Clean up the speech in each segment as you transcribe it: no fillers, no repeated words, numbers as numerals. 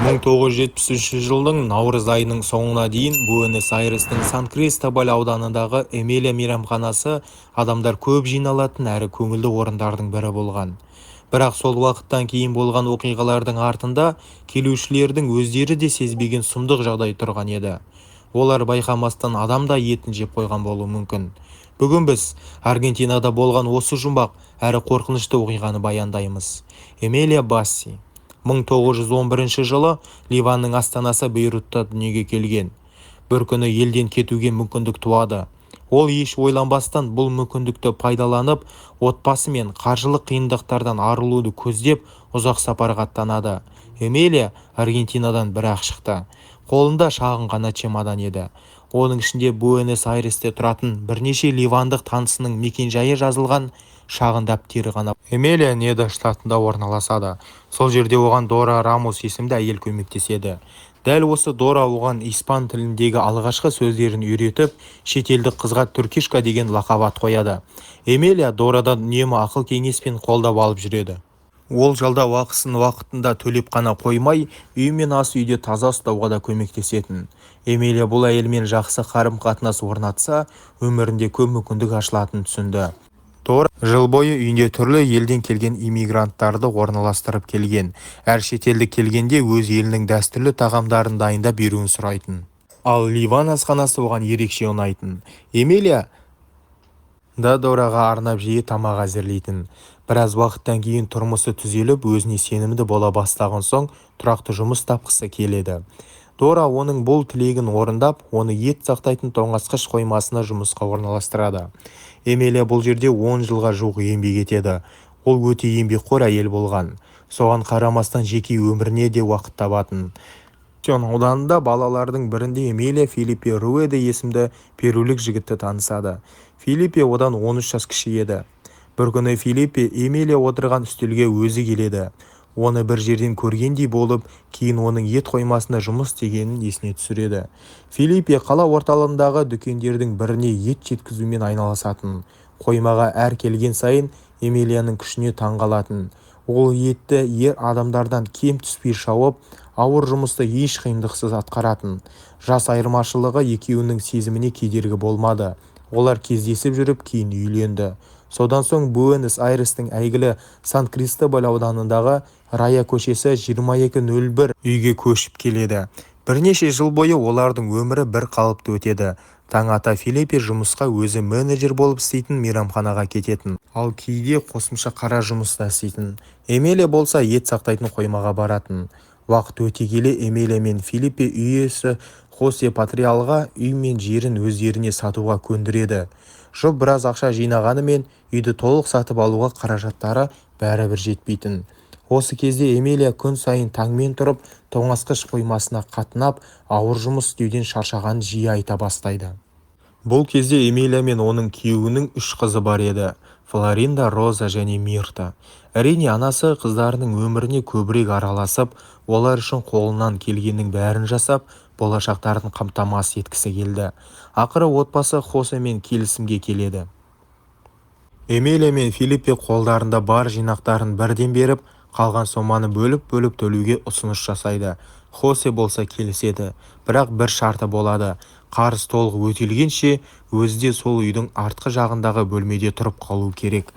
1973 жылдың наурыз айының соңына дейін Буэнос-Айрестің Сан-Кристобаль ауданындағы Эмилия мейрамханасы адамдар көп жиналатын әрі көңілді орындардың бірі болған. Бірақ сол уақыттан кейін болған оқиғалардың артында келушілердің өздері де сезбеген сұмдық жағдай тұрған еді. Олар байқамастан адам да етін жеп қойған болуы мүмкін. Бүгін біз Аргентинада болған осы жұмбақ әрі қорқынышты оқиғаны баяндаймыз. Эмилия Басси 1911 жылы Ливанның астанасы Бейрутта дүниеге келген. Бір күні елден кетуге мүмкіндік туады. Ол еш ойланбастан бұл мүмкіндікті пайдаланып, отбасы мен қаржылық қиындықтардан арылуды көздеп, ұзақ сапарға аттанады. Эмилия Аргентинадан бір-ақ шықты. Қолында шағын ғана чемодан еді. Оның ішінде Буэнос-Айресте тұратын бірнеше ливандық танысының мекенжайы жазылған шағын дәптері ғана. Эмилия Неда штатында орналасады. Сол жерде оған Дора Рамос есімді әйел көмектеседі. Дәл осы Дора оған испан тіліндегі алғашқы сөздерін үйретіп, шетелдік қызға Түркишка деген лақап ат қояды. Эмилия Дорадан үнемі ақыл-кеңес пен қолдап алып жүреді. Ол жалдау ақысын уақытында төлеп қана қоймай, үй мен ас үйде таза ұстауға да көмектесетін. Эмилия бұл әйелмен жақсы қарым-қатынас орнатса, өмірінде көп мүмкіндік ашылатынын түсінді. Дора жыл бойы үйінде түрлі елден келген иммигранттарды орналастырып келген. Әр шетелдік келгенде өз елінің дәстүрлі тағамдарын дайындап беруін сұрайтын. Ал Ливан асханасы оған ерекше ұнайтын. Эмилия да Дораға арнап жиі тамақ әзірлейтін. Біраз уақыттан кейін тұрмысы түзеліп, өзіне сенімді бола бастаған соң тұрақты жұмыс тапқысы келеді. Дора оның бұл тілегін орындап, оны ет сақтайтын тоңазытқыш қоймасына жұмысқа орналастырады. Эмилия бұл жерде 10 жылға жуық еңбек етеді. Ол өте еңбекқор әйел болған. Соған қарамастан жеке өміріне де уақыт табатын. Ауданында балалардың бірінде Эмилия Филиппе Руэде есімді перулік жігітті танысады. Филиппе одан 13 жас кіші еді. Бір күні Филиппе Эмилия отырған үстелге өзі келеді. Оны бір жерден көргендей болып, кейін оның ет қоймасында жұмыс істегенін есіне түсіреді. Филиппе қала орталығындағы дүкендердің біріне ет жеткізумен айналысатын. Қоймаға әр келген сайын Эмилияның күшіне таңғалатын. Ол етті ер адамдардан кем түспей шауып, ауыр жұмысты еш қиындықсыз атқаратын. Жас айырмашылығы екеуінің сезіміне кедергі болмады. Олар кездесіп жүріп, кейін үйленді. Содан соң Буэнос-Айрестің әйгілі Сан-Кристобаль ауданындағы Рая көшесі 2201 үйге көшіп келеді. Бірнеше жыл бойы олардың өмірі бір қалыпты өтеді. Таң ата Филиппе жұмысқа өзі менеджер болып істейтін мейрамханаға кететін. Ал кейде қосымша қара жұмыста істейтін. Эмилия болса ет сақтайтын қоймаға баратын. Уақыт өте келе Эмилия мен Филиппе үй иесі Хосе Патриалға үй мен жерін өздеріне сатуға көндіреді. Жұп біраз ақша жинағанымен үйді толық сатып алуға қаражаттары бәрібір жетпейтін. Осы кезде Эмилия күн сайын таңмен тұрып, тоңазытқыш қоймасына қатынап, ауыр жұмыс істеуден шаршағанын жиі айта бастайды. Бұл кезде Эмилия мен оның күйеуінің 3 қызы бар еді: Флоринда, Роза және Мирта. Әрине, анасы қыздарының өміріне көбірек араласып, олар үшін қолынан келгеннің бәрін жасап, болашақтарын қамтамасыз еткісі келді. Ақыры отбасы Хосемен келісімге келеді. Эмилия мен Филиппе қолдарында бар жинақтарын бірден беріп, қалған соманы бөліп төлеуге ұсыныс жасайды. Хосе болса келіседі, бірақ бір шарты болады: қарыз толық өтелгенше өзі де сол үйдің артқы жағындағы бөлмеде тұрып қалу керек.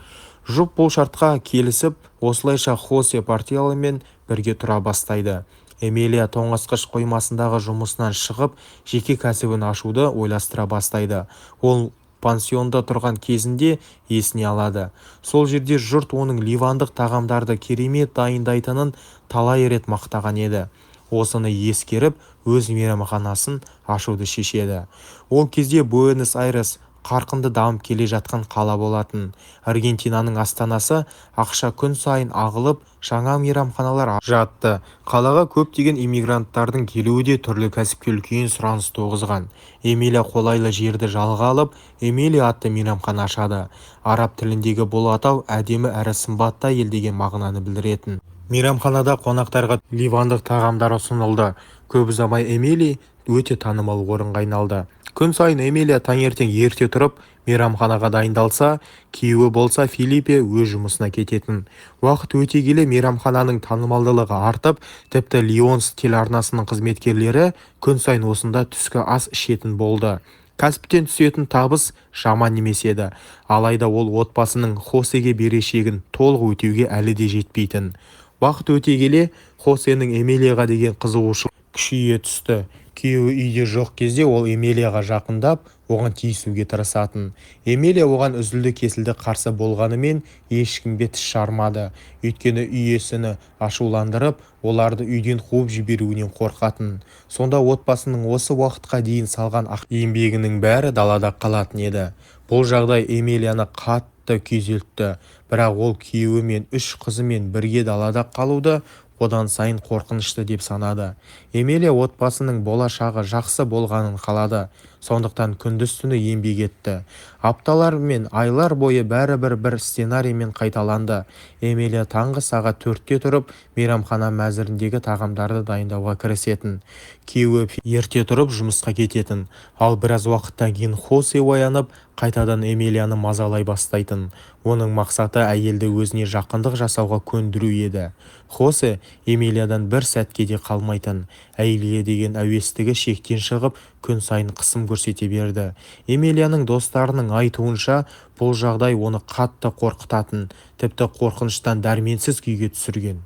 Жұп бұл шартқа келісіп, осылайша Хосе Патриалмен бірге тұра бастайды. Эмилия тоңазытқыш қоймасындағы жұмысынан шығып, жеке кәсібін ашуды ойластыра бастайды. Ол пансионда тұрған кезінде есіне алады. Сол жерде жұрт оның ливандық тағамдарды керемет дайындайтынын талай рет мақтаған еді. Осыны ескеріп, өз мейрамханасын ашуды шешеді. Ол кезде Буэнос-Айрес қарқынды дамып келе жатқан қала болатын. Аргентинаның астанасы ақша күн сайын ағылып, жаңа мейрамханалар жатты. Қалаға көптеген иммигранттардың келуі де түрлі кәсіпке үлкен сұраныс туғызған. Эмилия қолайлы жерді жалға алып, Эмилия атты мейрамхана ашады. Араб тіліндегі бұл атау әдемі әрі сымбатты әйел деген мағынаны білдіретін. Мейрамханада қонақтарға ливандық тағамдар ұсынылды. Көп ұзамай Эмилия өте танымал орынға айналды. Күн сайын Эмилия таңертең ерте тұрып, мейрамханаға дайындалса, күйеуі болса Филиппе өз жұмысына кететін. Уақыт өте келе мейрамхананың танымалдылығы артып, тіпті Лионс телеарнасының қызметкерлері күн сайын осында түскі ас ішетін болды. Кәсіптен түсетін табыс жаман емес еді, алайда ол отбасының Хосеге берешегін толық өтеуге әлі де жетпейтін. Уақыт өте келе Хосенің Эмилияға деген қызығушылығы күшейе түсті. Күйеуі үйде жоқ кезде ол Эмилияға жақындап, оған тиісуге тырысатын. Эмилия оған үзілді-кесілді қарсы болғанымен ешкімге тіс жармады. Өйткені үй иесіні ашуландырып, оларды үйден қуып жіберуінен қорқатын. Сонда отбасының осы уақытқа дейін салған еңбегінің бәрі далада қалатын еді. Бұл жағдай Эмилияны қатты күйзелтті, бірақ ол күйеуі мен 3 қызымен бірге далада қалуды одан сайын қорқынышты деп санады. Эмилия отбасының болашағы жақсы болғанын қалады, сондықтан күндіз-түні еңбек етті. Апталар мен айлар бойы бәрібір бір сценариймен қайталанды. Эмилия таңғы сағат 4-те тұрып, мейрамхана мәзіріндегі тағамдарды дайындауға кірісетін. Күйеуі ерте тұрып жұмысқа кететін. Ал біраз уақыттан кейін Хосе оянып, қайтадан Эмилияны мазалай бастайтын. Оның мақсаты әйелді өзіне жақындық жасауға көндіру еді. Хосе Эмилиядан бір сәтке де қалмайтын. Әйелге деген әуестігі шектен шығып, күн сайын қысым көрсете берді. Эмилияның достарының айтуынша, бұл жағдай оны қатты қорқытатын, тіпті қорқыныштан дәрменсіз күйге түсірген.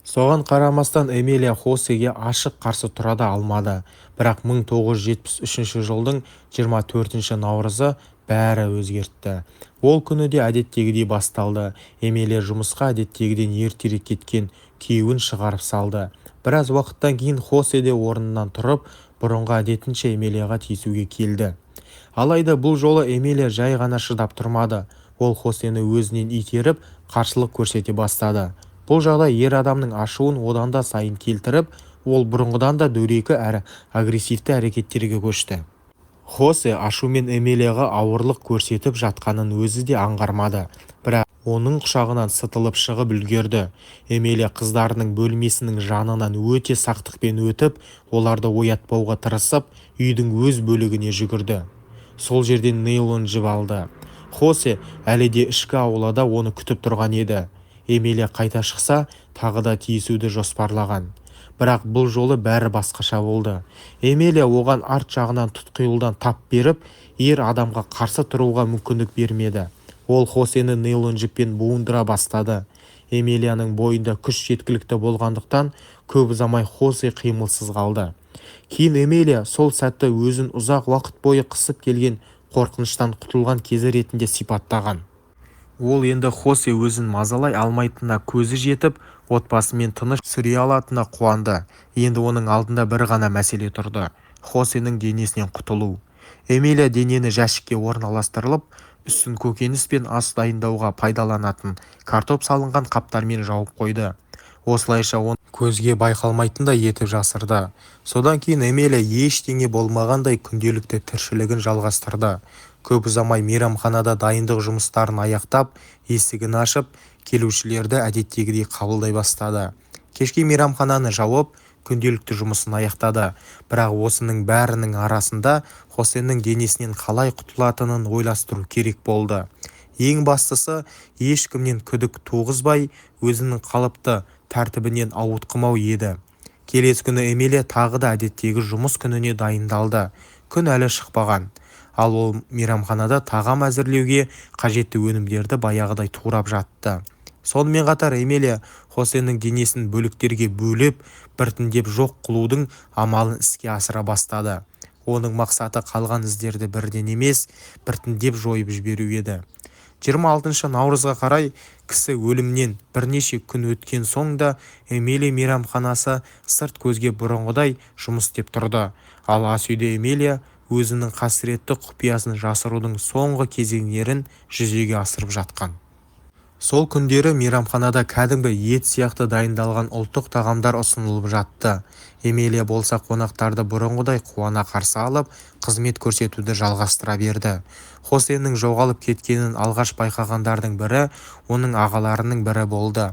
Соған қарамастан Эмилия Хосеге ашық қарсы тұра да алмады. Бірақ 1973 жылдың 24 наурызы бәрі өзгертті. Ол күні де әдеттегідей басталды. Эмилия жұмысқа әдеттегіден ертерек кеткен, күйеуін шығарып салды. Біраз уақыттан кейін Хосе де орнынан тұрып, бұрынғы әдетінше Эмилияға тиісуге келді. Алайда бұл жолы Эмилия жай ғана шыдап тұрмады. Ол Хосені өзінен итеріп, қарсылық көрсете бастады. Бұл жағдай ер адамның ашуын одан да сайын келтіріп, ол бұрынғыдан да дөрекі әрі агрессивті әрекеттерге көшті. Хосе ашумен Эмилияға ауырлық көрсетіп жатқанын өзі де аңғармады, бірақ оның құшағынан сытылып шығып үлгерді. Эмилия қыздарының бөлмесінің жанынан өте сақтықпен өтіп, оларды оятпауға тырысып, үйдің өз бөлігіне жүгірді. Сол жерден нейлон жіп алды. Хосе әлі де ішкі аулада оны күтіп тұрған еді. Эмилия қайта шықса, тағы да тиісуді жоспарлаған. Бірақ бұл жолы бәрі басқаша болды. Эмилия оған арт жағынан тұтқиылдан тап беріп, ер адамға қарсы тұруға мүмкіндік бермеді. Ол Хосені нейлон жіппен буындыра бастады. Эмилияның бойында күш жеткілікті болғандықтан, көп ұзамай Хосе қимылсыз қалды. Кейін Эмилия сол сәтті өзін ұзақ уақыт бойы қысып келген қорқыныштан құтылған кезі ретінде сипаттаған. Ол енді Хосе өзін мазалай алмайтынына көзі жетіп, отбасымен тыныш сүре алатынына қуанды. Енді оның алдында бір ғана мәселе тұрды: Хосенің денесінен құтылу. Эмилия денені жәшікке орналастырылып, үстін көкөніс пен ас дайындауға пайдаланатын картоп салынған қаптармен жауып қойды. Осылайша оны көзге байқалмайтындай етіп жасырды. Содан кейін Эмилия ештеңе болмағандай күнделікті тіршілігін жалғастырды. Көп ұзамай мейрамханада дайындық жұмыстарын аяқтап, есігін ашып, келушілерді әдеттегідей қабылдай бастады. Кешке мейрамхананы жауып, күнделікті жұмысын аяқтады. Бірақ осының бәрінің арасында Хосенің денесінен қалай құтылатынын ойластыру керек болды. Ең бастысы, ешкімнен күдік туғызбай, өзінің қалыпты тәртібінен ауытқымау еді. Келесі күні Эмилия тағы да әдеттегі жұмыс күніне дайындалды. Күн әлі шықпаған. Ал ол мейрамханада тағам әзірлеуге қажетті өнімдерді баяғыдай турап жатты. Сонымен қатар Эмилия Хосенің денесін бөліктерге бөліп, біртіндеп жоқ қылудың амалын іске асыра бастады. Оның мақсаты қалған іздерді бірден емес, біртіндеп жойып жіберу еді. 26 наурызға қарай кісі өлімнен бірнеше күн өткен соң да Эмилия мейрамханасы сырт көзге бұрынғыдай жұмыс істеп тұрды. Ал ас үйде Эмилия өзінің қасіретті құпиясын жасырудың соңғы кезеңдерін жүзеге асырып жатқан. Сол күндері мейрамханада кәдімгі ет сияқты дайындалған ұлттық тағамдар ұсынылып жатты. Эмилия болса қонақтарды бұрынғыдай қуана қарсы алып, қызмет көрсетуді жалғастыра берді. Хосенің жоғалып кеткенін алғаш байқағандардың бірі оның ағаларының бірі болды.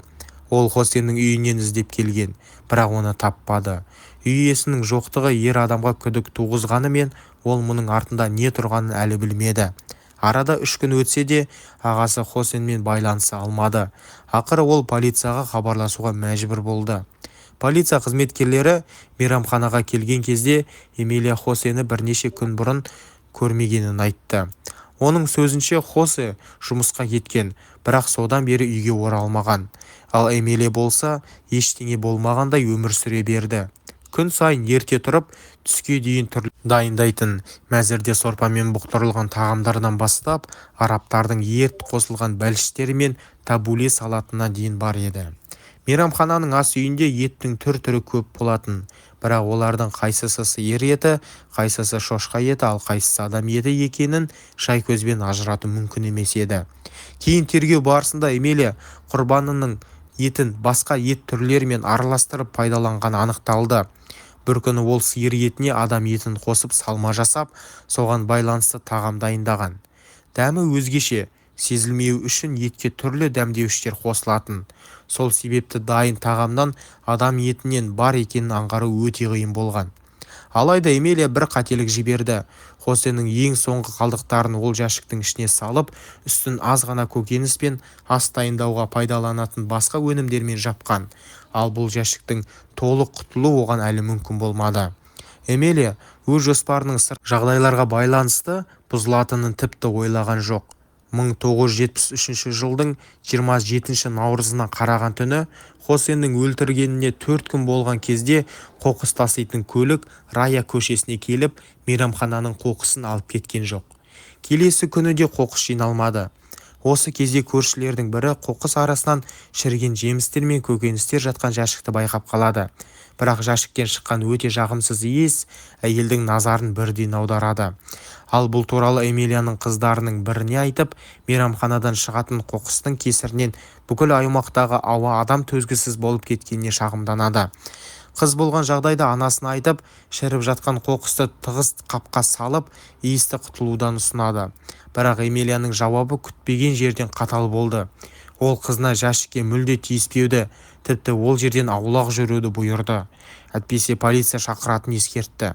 Ол Хосенің үйінен іздеп келген, бірақ оны таппады. үй иесінің жоқтығы ер адамға күдік туғызғанымен ол мұның артында не тұрғанын әлі білмеді. Арада 3 күн өтсе де ағасы Хосенмен байланыса алмады. Ақыры ол полицияға хабарласуға мәжбүр болды. Полиция қызметкерлері мейрамханаға келген кезде Эмилия Хосені бірнеше күн бұрын көрмегенін айтты. Оның сөзінше Хосе жұмысқа кеткен, бірақ содан бері үйге оралмаған. Ал Эмилия болса ештеңе болмағандай өмір сүре берді. Күн сайын ерте тұрып, түске дейін түрлі дайындайтын, мәзірде сорпамен бұқтырылған тағамдардан бастап, арабтардың ерт қосылған бәліштері мен табуле салатына дейін бар еді. Мейрамхананың ас үйінде еттің түр-түрі көп болатын, бірақ олардың қайсысы сиыр еті, қайсысы шошқа еті, ал қайсысы адам еті екенін шай көзбен ажырату мүмкін емес еді. Кейін тергеу барысында Эмилия құрбанының етін басқа ет түрлерімен араластырып пайдаланғаны анықталды. Бір күні ол сиыр етіне адам етін қосып салма жасап, соған байланысты тағам дайындаған. Дәмі өзгеше, сезілмеу үшін етке түрлі дәмдеуіштер қосылатын. Сол себепті дайын тағамнан адам етінен бар екенін аңғару өте қиын болған. Алайда Эмилия бір қателік жіберді. Хосенің ең соңғы қалдықтарын ол жәшіктің ішіне салып, үстін аз ғана көкөніс пен ас дайындауға пайдаланатын басқа өнімдермен жапқан. Ал бұл жәшіктің толық құтылу оған әлі мүмкін болмады. Эмилия өз жоспарының жағдайларға байланысты бұзылатынын тіпті ойлаған жоқ. 1973 жылдың 27 наурызына қараған түні Хосенің өлтіргеніне 4 күн болған кезде қоқыс таситын көлік Рая көшесіне келіп, мейрамхананың қоқысын алып кеткен жоқ. Келесі күні де қоқыс жиналмады. Осы кезде көршілердің бірі қоқыс арасынан шіріген жемістер мен көкөністер жатқан жәшікті байқап қалады. Бірақ жәшіктен шыққан өте жағымсыз иіс әйелдің назарын бірден аударады. Ал бұл туралы Эмилияның қыздарының біріне айтып, мейрамханадан шығатын қоқыстың кесірінен бүкіл аймақтағы ауа адам төзгісіз болып кеткеніне шағымданады. Қыз болған жағдайда анасына айтып, шіріп жатқан қоқысты тығыз қапқа салып, иісті құтылудан ұсынады. Бірақ Эмилияның жауабы күтпеген жерден қатал болды. Ол қызына жәшікке мүлде тиіспеуді, тіпті ол жерден аулақ жүруді бұйырды. Әйтпесе полиция шақыратын ескертті.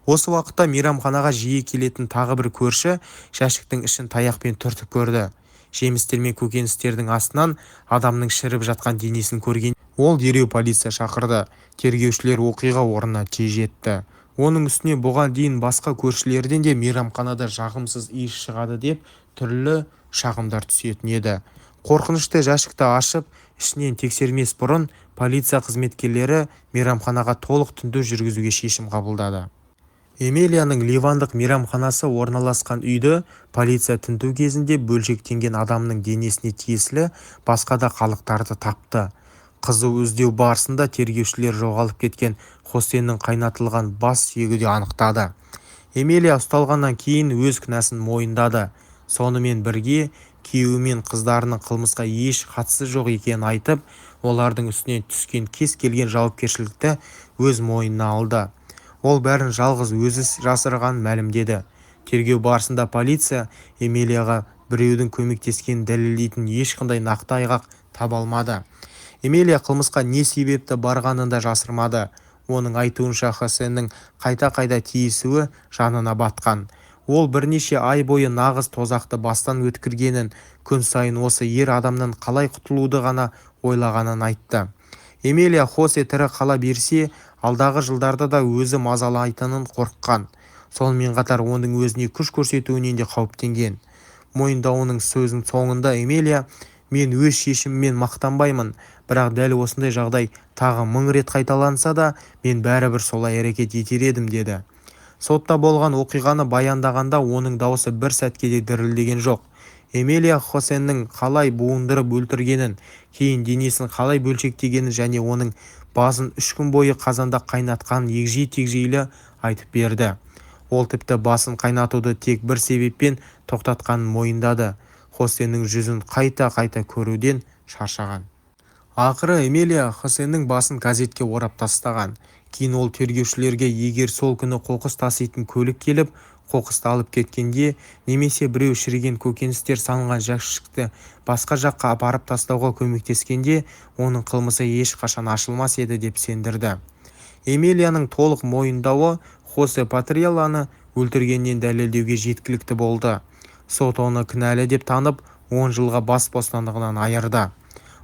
Осы уақытта мейрамханаға жиі келетін тағы бір көрші жәшіктің ішін таяқпен түртіп көрді. Жемістер мен көкөністердің астынан адамның шіріп жатқан денесін көрген. Ол дереу полиция шақырды. Тергеушілер оқиға орнына тез жетті. Оның үстіне бұған дейін басқа көршілерден де мейрамханада жағымсыз иіс шығады деп түрлі шағымдар түсетін еді. Қорқынышты жәшікті ашып, ішінен тексермес бұрын полиция қызметкерлері мейрамханаға толық тінту жүргізуге шешім қабылдады. Эмилияның ливандық мейрамханасы орналасқан үйді полиция тінту кезінде бөлшектенген адамның денесіне тиесілі басқа да қалдықтарды тапты. Қызу іздеу барысында тергеушілер жоғалып кеткен Хосеннің қайнатылған бас сүйегі де анықтады. Эмилия ұсталғаннан кейін өз кінәсін мойындады. Сонымен бірге күйеуі мен қыздарының қылмысқа еш қатысы жоқ екенін айтып, олардың үстінен түскен кез келген жауапкершілікті өз мойнына алды. Ол бәрін жалғыз өзі жасырғанын мәлімдеді. Тергеу барысында полиция Эмилияға біреудің көмектескенін дәлелдейтін ешқандай нақты айғақ таба алмады. Эмилия қылмысқа не себепті барғанын да жасырмады. Оның айтуынша Хосеннің қайта-қайта тиісуі жанына батқан. Ол бірнеше ай бойы нағыз тозақты бастан өткіргенін, күн сайын осы ер адамнан қалай құтылуды ғана ойлағанын айтты. Эмилия Хосе тірі қала берсе, алдағы жылдарда да өзі мазалайтынын қорыққан. Сонымен қатар оның өзіне күш көрсетуінен де қауіптенген. Мойындауының сөзінің соңында Эмилия, мен өз шешіміммен мақтанбаймын, бірақ дәл осындай жағдай тағы 1000 рет қайталанса да, мен бәрібір солай әрекет етер едім деді. Сотта болған оқиғаны баяндағанда оның дауысы бір сәтке де дірілдеген жоқ. Эмилия Хосеннің қалай буындырып өлтіргенін, кейін денесін қалай бөлшектегенін және оның басын 3 күн бойы қазанда қайнатқанын егжей-тегжейлі айтып берді. Ол тіпті басын қайнатуды тек бір себеппен тоқтатқанын мойындады. Хосеннің жүзін қайта-қайта көруден шаршаған. Ақыры Эмилия Хосеннің басын газетке орап тастаған. Кейін ол тергеушілерге егер сол күні қоқыс таситын көлік келіп, қоқысты алып кеткенде, немесе біреу шіріген көкөністер салынған жәшікті басқа жаққа апарып тастауға көмектескенде, оның қылмысы ешқашан ашылмас еді деп сендірді. Эмилияның толық мойындауы Хосе Патрелланы өлтіргеннен дәлелдеуге жеткілікті болды. Сот оны кінәлі деп танып, 10 жылға бас бостандығынан айырды.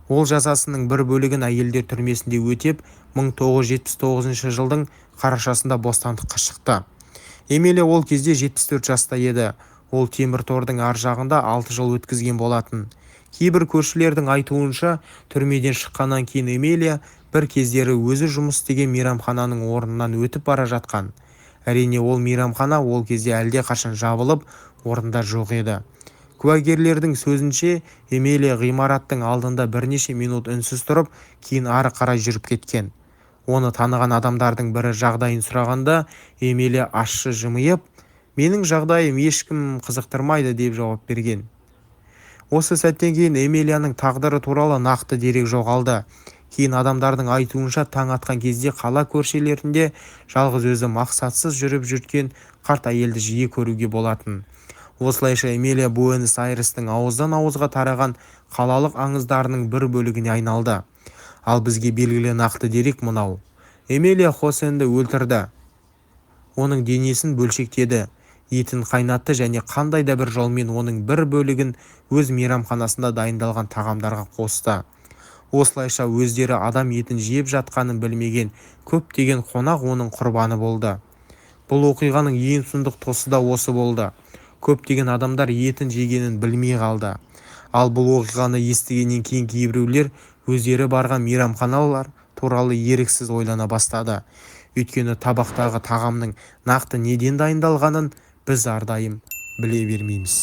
Ол жазасының бір бөлігін әйелдер түрмесінде өтеп, 1979 жылдың қарашасында бостандыққа шықты. Эмилия ол кезде 74 жаста еді. Ол темір тордың ар жағында 6 жыл өткізген болатын. Кейбір көршілердің айтуынша, түрмеден шыққаннан кейін Эмилия бір кездері өзі жұмыс істеген мейрамхананың орнынан өтіп бара жатқан. Әрине, ол мейрамхана ол кезде әлде қашан жабылып, орында жоқ еді. Куәгерлердің сөзінше, Эмилия ғимараттың алдында бірнеше минут үнсіз тұрып, кейін ары қарай жүріп кеткен. Оны таныған адамдардың бірі жағдайын сұрағанда, Эмилия ащы жымиып, «Менің жағдайым ешкім қызықтырмайды» деп жауап берген. Осы сәттен кейін Эмилияның тағдыры туралы нақты дерек жоғалды. Кейін адамдардың айтуынша, таң атқан кезде қала көшелерінде жалғыз өзі мақсатсыз жүріп жүрген қарт әйелді жиі көруге болатын. Осылайша Эмилия Буэнос-Айрестің ауыздан ауызға тараған қалалық аңыздарының бір бөлігіне айналды. Ал бізге белгілі нақты дерек мынау. Эмилия Хосенді өлтірді. Оның денесін бөлшектеді, етін қайнатты және қандай да бір жолмен оның бір бөлігін өз мейрамханасында дайындалған тағамдарға қосты. Осылайша өздері адам етін жеп жатқанын білмеген көптеген қонақ оның құрбаны болды. Бұл оқиғаның ең сұмдық тұсы да осы болды. Көптеген адамдар етін жегенін білмей қалды. Ал бұл оқиғаны естігеннен кейін кейбіреулер өздері барған мейрамханалар туралы еріксіз ойлана бастады. Өйткені табақтағы тағамның нақты неден дайындалғанын біз әрдайым біле бермейміз.